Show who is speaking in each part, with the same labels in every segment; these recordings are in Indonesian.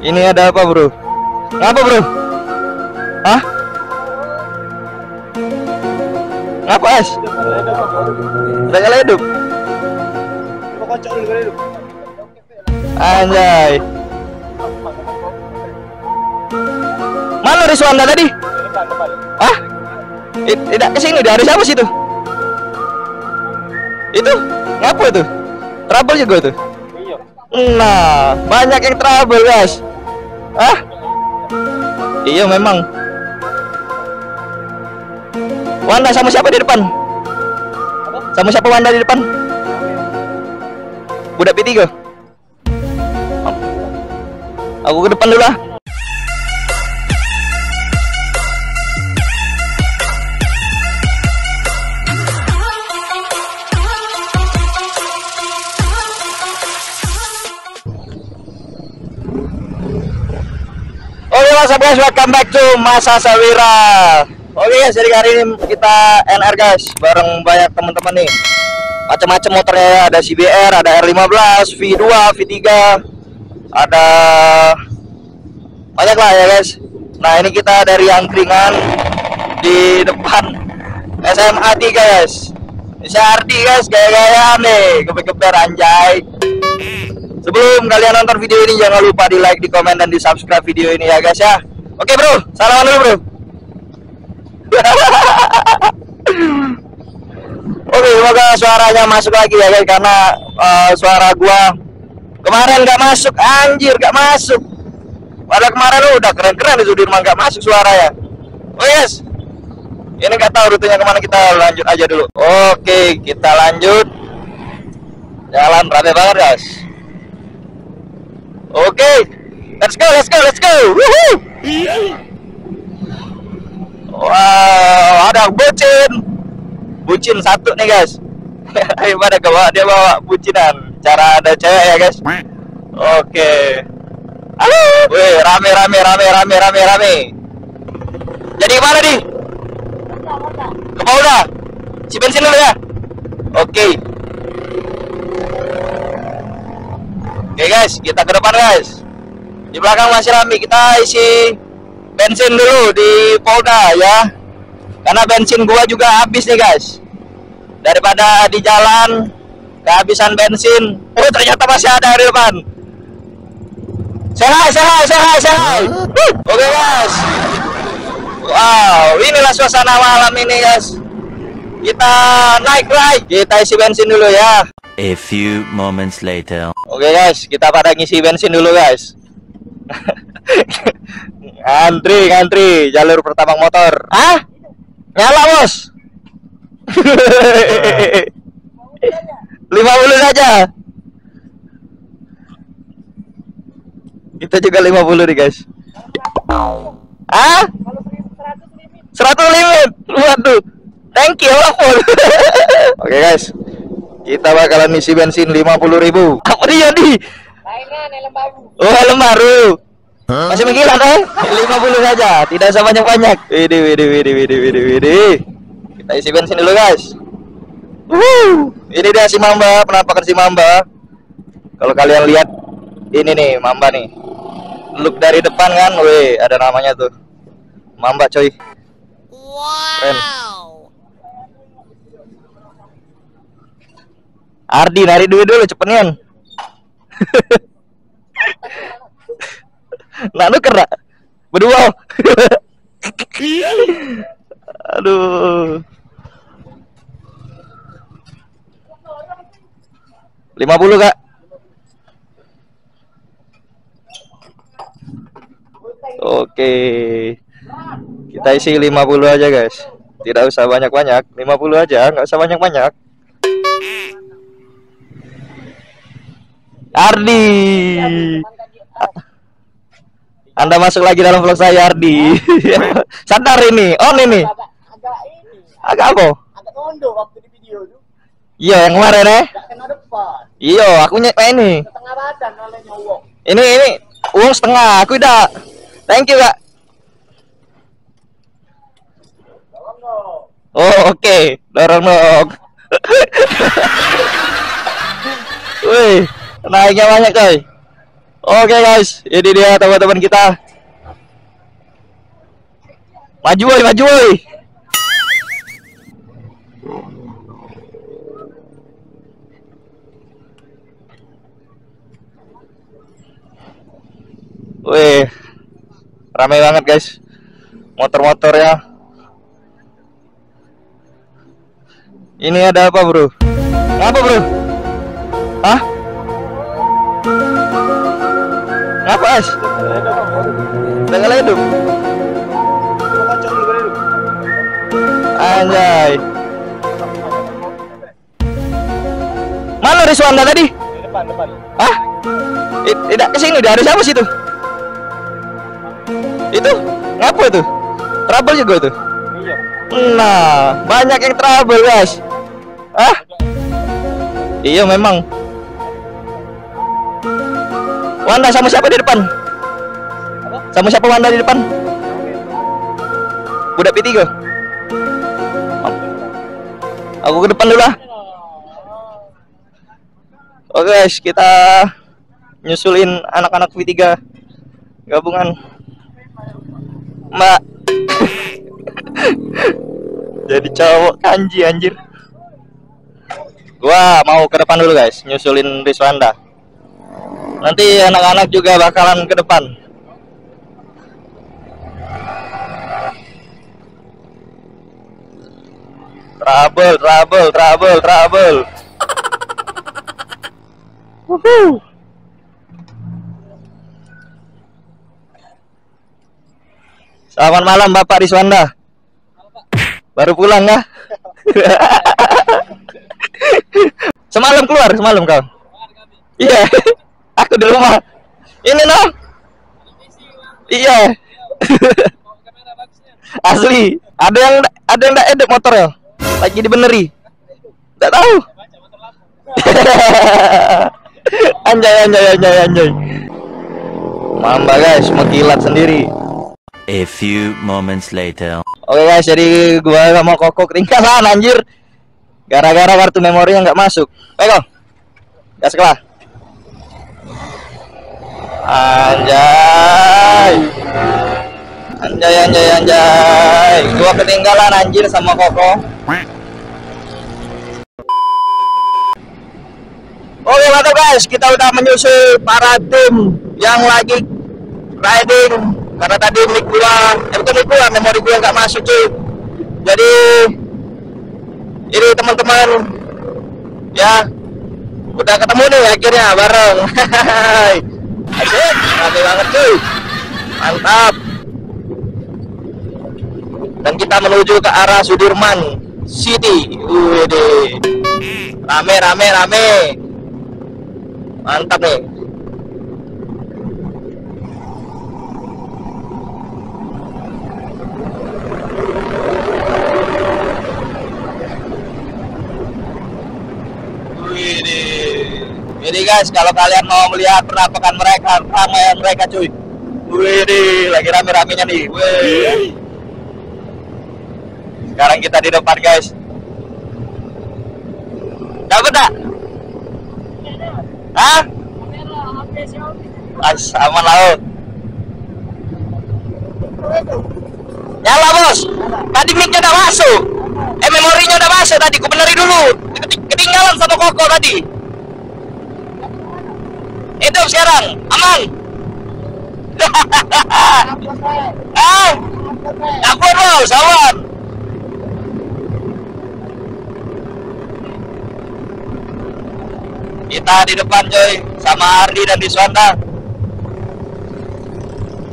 Speaker 1: Ini ada apa, bro? Ngapa, bro? Hah? Ngapa, es? Udah nyala hidup? Anjay. Mana Rizwanda tadi? Hah? Tidak kesini, dari siapa sih itu? Itu? Ngapa itu? Trouble juga itu? Nah, banyak yang trouble, guys. Hah? Iya memang. Wanda sama siapa di depan? Sama siapa Wanda di depan? Budak P3. Aku ke depan dulu lah. Oke, what's up guys, welcome back to Masa Sawira. Oke guys, jadi hari ini kita NR guys, bareng banyak teman-teman nih. Macam-macam motornya ya, ada CBR, ada R15, V2, V3, ada banyak lah ya guys. Nah ini kita dari angkringan di depan SMA 3 guys. Saya Ardi guys, gaya-gayaan nih, geber-geber anjay. Sebelum kalian nonton video ini jangan lupa di like, di komen, dan di subscribe video ini ya guys ya. Oke bro, salaman dulu bro. Oke, semoga suaranya masuk lagi ya guys, karena suara gua kemarin gak masuk, anjir gak masuk. Padahal kemarin udah keren-keren di Sudirman gak masuk suara ya. Oh yes, ini gak tahu rutenya kemana, kita lanjut aja dulu. Oke, kita lanjut. Jalan rame banget guys. Oke, let's go. Woohoo! Wow, ada bucin satu nih guys. Daripada dia bawa bucinan, cara ada cewek ya guys. Oke. Halo, wih, rame. Jadi mana di? Ke Polda. Si bensin dulu ya. Oke. Oke guys, kita ke depan guys. Di belakang masih ramai, kita isi bensin dulu di Polda ya. Karena bensin gua juga habis nih guys. Daripada di jalan kehabisan bensin. Oh ternyata masih ada di depan. Say hi. Oke guys. Wow, inilah suasana malam ini guys. Kita naik ride. Kita isi bensin dulu ya.
Speaker 2: A few moments later.
Speaker 1: Oke guys, kita pada ngisi bensin dulu guys. Ngantri jalur pertama motor. Hah? Nyala bos. 50 saja. Kita juga 50 nih guys. Ah? 100 limit. Waduh. Thank you. Oke guys, kita bakalan isi bensin 50.000. Apa dia di?
Speaker 3: Mainan helm baru.
Speaker 1: Oh helm baru. Masih mengkilat 50 saja, tidak usah banyak-banyak. Widih. Kita isi bensin dulu guys. Ini dia si Mamba, penampakan si Mamba. Kalau kalian lihat ini nih Mamba nih. Look dari depan kan, weh ada namanya tuh. Mamba coy. Keren. Ardi nari duit dulu cepetnya. Nah lu kerak berdua. Aduh. 50 kak. Oke. Kita isi 50 aja guys. Tidak usah banyak-banyak. 50 aja, nggak usah banyak-banyak. Ardi, Anda masuk lagi dalam vlog saya Ardi. Sadar ini, on ini. Agak apa?
Speaker 3: Agak kondo waktu di video tuh.
Speaker 1: Iya yang kemarin
Speaker 3: Gak kena depan.
Speaker 1: Iya, aku ini.
Speaker 3: Setengah badan oleh nyowok.
Speaker 1: Ini uang setengah, aku udah. Thank you kak. Oh oke, dorong dong. Wih, naiknya banyak coy. Oke guys, ini dia teman-teman kita. Maju woi, maju woi. Wih, ramai banget guys, motor-motor ya. Ini ada apa bro? Apa bro? Hah? Ngapa es? Tengah hidup. Anjay. Mana Rizwanda tadi?
Speaker 3: Depan.
Speaker 1: Hah? Tidak kesini, dia ada siapa sih itu? Itu? Ngapa itu? Trouble juga itu?
Speaker 3: Iya.
Speaker 1: Nah, banyak yang trouble guys. Hah? Iya memang. Wanda sama siapa di depan? Sama siapa Wanda di depan? Budak P3. Aku ke depan dulu lah. Oke guys, kita nyusulin anak-anak V3 gabungan. Mbak. Jadi cowok kanji anjir. Gua mau ke depan dulu guys, nyusulin Rizwanda. Nanti anak-anak juga bakalan ke depan. Trouble. Wuhuu. Selamat malam Bapak Rizwanda. Baru pulang ya? Semalam kau? Iya. Aku di rumah. Ini noh. Iya. Asli. Ada yang enggak edit motor ya? Lagi dibeneri. Enggak tahu. Anjay. Mamba guys, mengkilat sendiri.
Speaker 2: A few moments later.
Speaker 1: Oke guys, jadi gua gak mau kokok ketinggalan anjir. Gara-gara kartu memorinya nggak masuk. Ayo, gas kelah. Anjay. Gua ketinggalan anjir sama Koko. Oke mantap guys, kita udah menyusul para tim yang lagi riding. Karena tadi mic gua, memori gua nggak masuk cuy. Jadi ini teman-teman ya udah ketemu nih akhirnya bareng. Asik, rame banget cuy, mantap. Dan kita menuju ke arah Sudirman City. Wih, rame, mantap nih. Jadi guys, kalau kalian mau melihat penampakan mereka, ramaian mereka cuy. Wih, lagi rame-ramenya nih. Wih. Sekarang kita di depan guys. Dapat tak? Hah? Aman laut. Nyala bos. Tadi mic-nya udah masuk. Memorinya udah masuk tadi. Ku beneri dulu. Ketinggalan sama Koko tadi. Itu sekarang aman. Ampun bos, awan. Kita di depan coy, sama Ardi dan Rizwanda.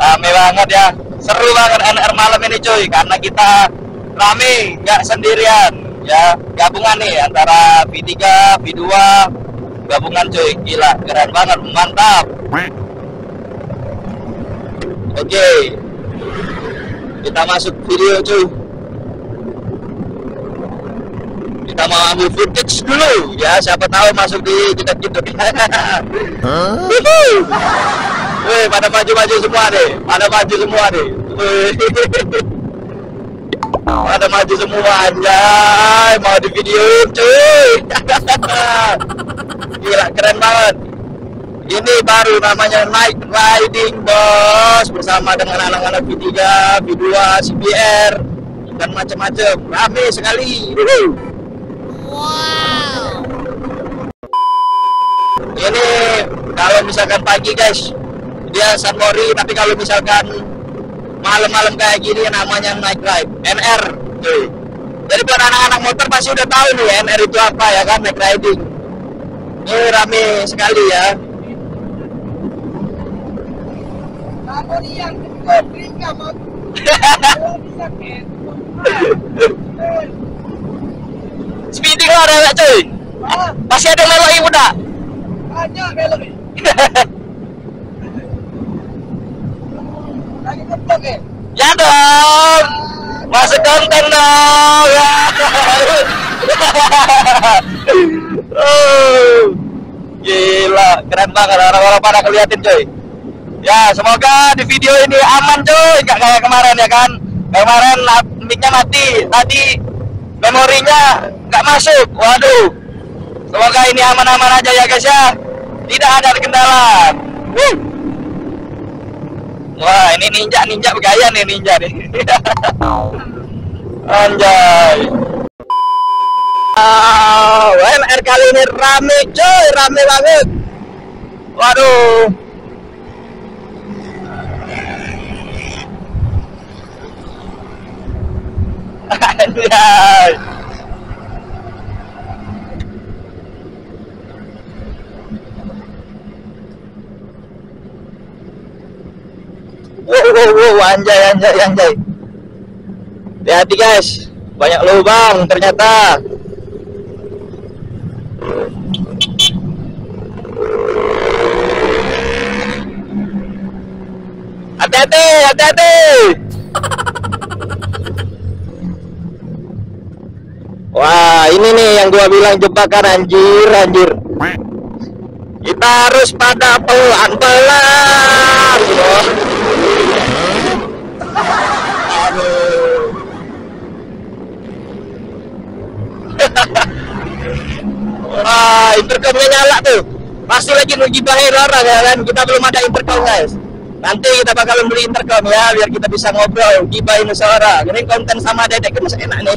Speaker 1: Rame banget ya, seru banget NR malam ini coy, karena kita rame, nggak sendirian ya, gabungan nih antara V3, V2, gabungan coy, gila, keren banget, mantap. Oke, kita masuk video cuy. Kita mau ambil footage dulu ya, siapa tahu masuk di jejak-jejak. Wih, pada maju-maju semua deh, pada maju semua anjay, mau di video cuy. Gila, keren banget. Ini baru namanya night riding bos, bersama dengan anak-anak V3, V2, CBR dan macam-macam. Rame sekali.
Speaker 4: Wow.
Speaker 1: Ini kalau misalkan pagi guys, dia Sunmori, tapi kalau misalkan malam-malam kayak gini namanya night ride, NR. Jadi buat anak-anak motor pasti udah tahu nih NR itu apa ya kan, night riding. Ini rame sekali ya. Speeding lah ada nggak cuy? Masih ada meloi muda?
Speaker 3: Ada melodi. Lagi ngeblok ya?
Speaker 1: Ya dong, masuk konten dong. Ya. Gila, keren banget orang-orang pada keliatin cuy. Ya, semoga di video ini aman cuy, nggak kayak kemarin ya kan. Kemarin mic-nya mati, tadi memorinya nggak masuk. Waduh, semoga ini aman-aman aja ya guys ya. Tidak ada kendala. Wah, ini ninja bergaya nih, ninja nih. Anjay. WMR kali ini rame coy, rame banget. Waduh. Anjay. Wow, anjay. Hati-hati guys, banyak lubang ternyata. Hati-hati. Wah, ini nih yang gua bilang jebakan, anjir. Kita harus pada pelan-pelan. Wah, intercomnya nyala tuh. Pasti lagi ngegibahin orang ya kan. Kita belum ada intercom guys. Nanti kita bakalan beli intercom ya, biar kita bisa ngobrol, gibahin seorang. Ini konten sama dedek kan enak nih.